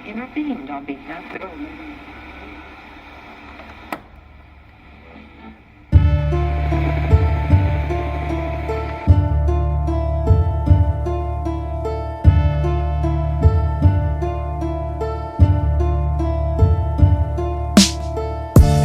intervened on behalf of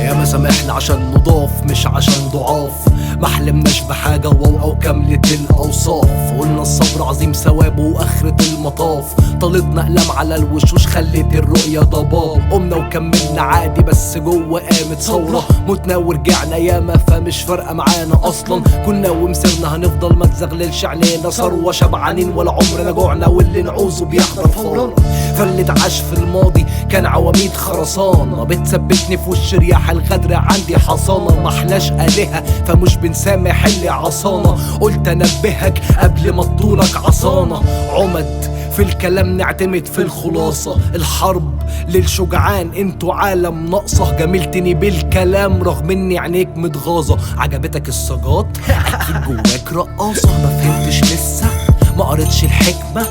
ياما سامحنا عشان نضاف مش عشان ضعاف، ما حلمناش بحاجة واو أو كاملة الأوصاف. قلنا الصبر عظيم ثوابه وآخرة المطاف، طالتنا أقلام على الوشوش خلت الرؤية ضباب. قمنا وكملنا عادي بس جوه قامت ثورة، متنا ورجعنا ياما فمش فارقة معانا أصلا. كنا ومسرنا هنفضل ما تزغللش علينا ثروة، شبعانين ولا عمرنا جوعنا واللي نعوزه بيحضر فورا. فاللي اتعاش في الماضي كان عواميد خرسانة بتثبتني في وش رياح الغدر، عندي حصانة محلاش آلهة فمش بنسامح اللي عصانا. قلت انبهك قبل ما تطولك عصانا، عمد في الكلام نعتمد في الخلاصة. الحرب للشجعان انتوا عالم ناقصة، جملتني بالكلام رغم اني عينيك متغاظة. عجبتك السجات اكيد جواك رقاصة، ما فهمتش لسه ما قريتش الحكمة،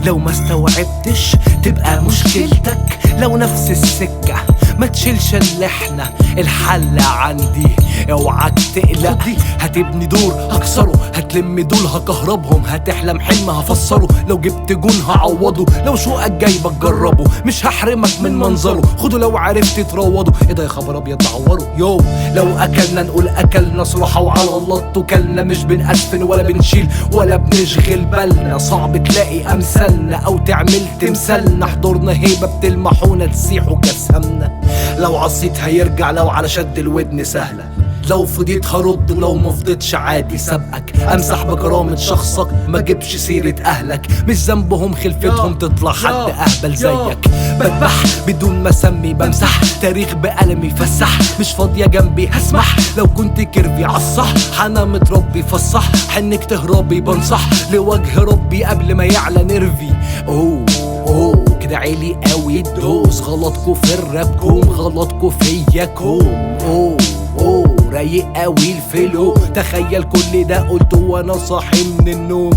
لو ما استوعبتش تبقى مشكلتك. لو نفس السكة ما تشيلش اللي احنا الحل عندي، اوعاك تقلق هتبني دور هكسره، هتلم دول هكهربهم، هتحلم حلم هفسره. لو جبت جون هعوضه، لو شوقك جايبك جربه، مش هحرمك من منظره. خده لو عرفت تروضه، ايه ده يا خبر ابيض عوره. يو لو اكلنا نقول اكلنا صراحة وعلى الله اتكلنا، مش بنقسفن ولا بنشيل ولا بنشغل بالنا. صعب تلاقي امثالنا او تعمل تمثالنا، حضورنا هيبة بتلمحونا تسيحوا كسامنا. لو عصيت هيرجع، لو على شد الودن سهلة، لو فضيت هرد، لو ما فضيتش عادي سابقك. امسح بكرامة شخصك ما جيبش سيرة اهلك، مش ذنبهم خلفتهم تطلع حد اهبل زيك. بذبح بدون ما اسمي، بمسح تاريخ بقلمي فسح، مش فاضية جنبي هسمح. لو كنت كيرفي عالصح انا متربي فالصح، حنك تهربي بنصح لوجه ربي قبل ما يعلى نرفي. اوه كده عالي قوي الدوز، غلطكوا في الراب غلطكوا فيا كوم. اوه رايق قوي الفلو، تخيل كل ده قلته وانا صاحي من النوم.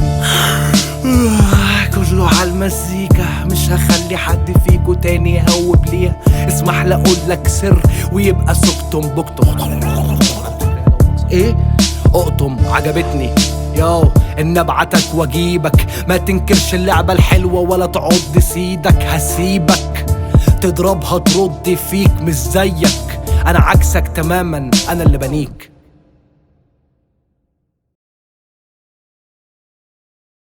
كله عالمزيكا، مش هخلي حد فيكو تاني يهوب ليها. اسمح لي اقولك سر ويبقى سكتم بكتم. ايه اقطم عجبتني ياو ان ابعتك واجيبك، ما تنكرش اللعبة الحلوة ولا تعض سيدك. هسيبك تضربها ترد فيك مش زيك، انا عكسك تماما انا اللي بنيك.